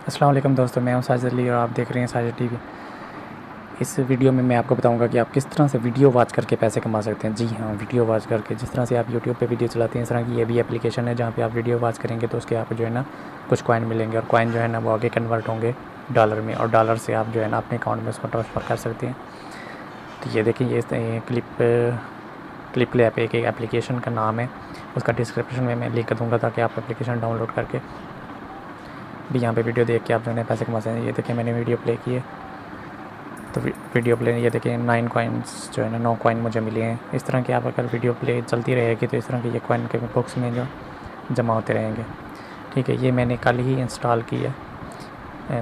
अस्सलाम वालेकुम दोस्तों, मैं हूं साजिद अली और आप देख रहे हैं साजिद टीवी। इस वीडियो में मैं आपको बताऊंगा कि आप किस तरह से वीडियो वॉच करके पैसे कमा सकते हैं। जी हाँ, वीडियो वॉच करके। जिस तरह से आप यूट्यूब पे वीडियो चलाते हैं, इस तरह की ये भी एप्लीकेशन है जहाँ पे आप वीडियो वॉच करेंगे तो उसके आप जो है ना कुछ कॉइन मिलेंगे, और कॉइन जो है ना वो आगे कन्वर्ट होंगे डॉलर में, और डॉलर से आप जो है ना अपने अकाउंट में उसको ट्रांसफ़र कर सकते हैं। तो ये देखिए, ये क्लिप ऐप एक एप्लीकेशन का नाम है। उसका डिस्क्रिप्शन में मैं लिंक दूँगा ताकि आप एप्लीकेशन डाउनलोड करके भी यहाँ पे वीडियो देख के आप जो है पैसे कमा सकते हैं। ये देखिए, मैंने वीडियो प्ले की है, तो वीडियो प्ले ये देखिए 9 कॉइन्स जो है ना 9 कॉइन मुझे मिले हैं। इस तरह की आप अगर वीडियो प्ले चलती रहेगी तो इस तरह के ये कॉइन के बॉक्स में जो जमा होते रहेंगे। ठीक है, ये मैंने कल ही इंस्टॉल की है,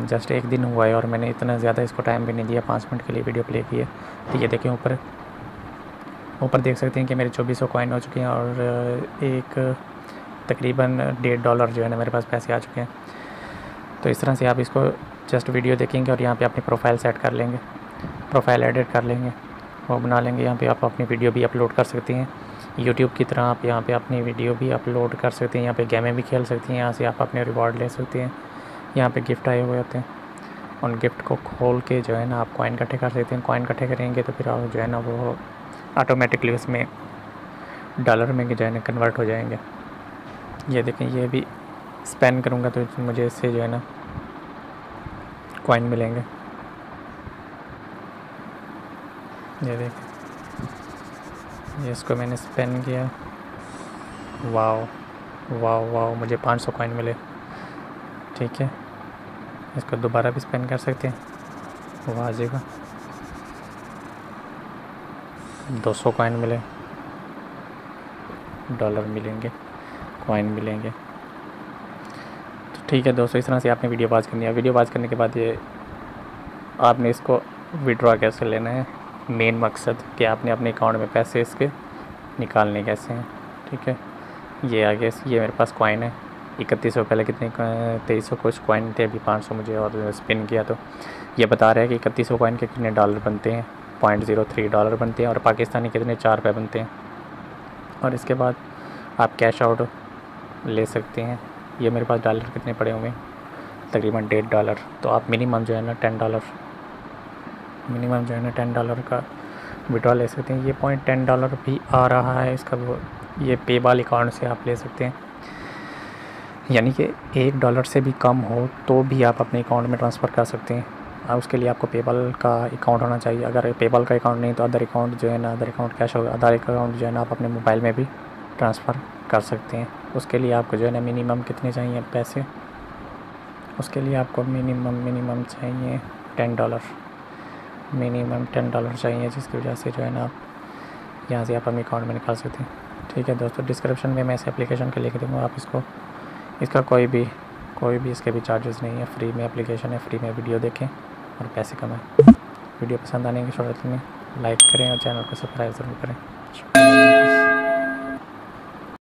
जस्ट एक दिन हुआ है और मैंने इतना ज़्यादा इसको टाइम भी नहीं दिया, 5 मिनट के लिए वीडियो प्ले की है। तो ये देखिए, ऊपर देख सकते हैं कि मेरे 2400 कॉइन हो चुके हैं और एक तकरीबन $1.5 जो है ना मेरे पास पैसे आ चुके हैं। तो इस तरह से आप इसको जस्ट वीडियो देखेंगे और यहाँ पे अपनी प्रोफाइल सेट कर लेंगे, प्रोफाइल एडिट कर लेंगे, वो बना लेंगे। यहाँ पे आप अपनी वीडियो भी अपलोड कर सकते हैं यूट्यूब की तरह। आप यहाँ पे अपनी वीडियो भी अपलोड कर सकते हैं, यहाँ पे गेमें भी खेल सकते हैं, यहाँ से आप अपने रिवॉर्ड ले सकते हैं। यहाँ पे गिफ्ट आए हुए होते हैं, उन गिफ्ट को खोल के जो है ना आप कॉइन इकट्ठे कर सकते हैं। कॉइन इकट्ठे करेंगे तो फिर आप जो है ना वो ऑटोमेटिकली उसमें डॉलर में जो है ना कन्वर्ट हो जाएंगे। ये देखें, ये भी स्पेन करूँगा तो मुझे इससे जो है ना कॉइन मिलेंगे। ये देखें, ये इसको मैंने स्पेन किया, वाओ वाओ वाओ, मुझे 500 कॉइन मिले। ठीक है, इसको दोबारा भी स्पेन कर सकते हैं, वो आ जाएगा। 200 कॉइन मिले, डॉलर मिलेंगे, कॉइन मिलेंगे। तो ठीक है दोस्तों, इस तरह से आपने वीडियो वॉच करनी है। वीडियो वॉच करने के बाद ये आपने इसको विड्रॉ कैसे लेना है, मेन मकसद कि आपने अपने अकाउंट में पैसे इसके निकालने कैसे हैं। ठीक है, ये आगे ये मेरे पास कॉइन है 3100, पहले कितने 2300 कुछ कॉइन थे, अभी 500 मुझे और स्पिन किया तो ये बता रहा है कि 3100 कॉइन के कितने डॉलर बनते हैं, $0.03 बनते हैं, और पाकिस्तानी कितने 4 रुपये बनते हैं। और इसके बाद आप कैश आउट ले सकते हैं। ये मेरे पास डॉलर कितने पड़े हुए हैं, तकरीबन $1.5। तो आप मिनिमम जो है ना $10 का विड्रॉ ले सकते हैं। ये $10 भी आ रहा है इसका, वो ये पेबाल अकाउंट से आप ले सकते हैं, यानी कि $1 से भी कम हो तो भी आप अपने अकाउंट में ट्रांसफ़र कर सकते हैं। उसके लिए आपको पेबाल का अकाउंट होना चाहिए। अगर पेबाल का अकाउंट नहीं तो अदर अकाउंट जो है ना, अदर अकाउंट कैश होगा, अदर अकाउंट जो है ना आप अपने मोबाइल में भी ट्रांसफ़र कर सकते हैं। उसके लिए आपको जो है ना मिनिमम कितने चाहिए पैसे, उसके लिए आपको मिनिमम चाहिए $10, मिनिमम $10 चाहिए, जिसकी वजह से जो है ना आप यहाँ से आप अपने अकाउंट में निकाल सकते हैं। ठीक है दोस्तों, डिस्क्रिप्शन में मैं इस एप्लीकेशन के लिख दूँगा, आप इसका कोई भी इसके भी चार्जेस नहीं है, फ्री में एप्लीकेशन है, फ्री में वीडियो देखें और पैसे कमाएं। वीडियो पसंद आने की सूरत में लाइक करें और चैनल को सब्सक्राइब ज़रूर करें।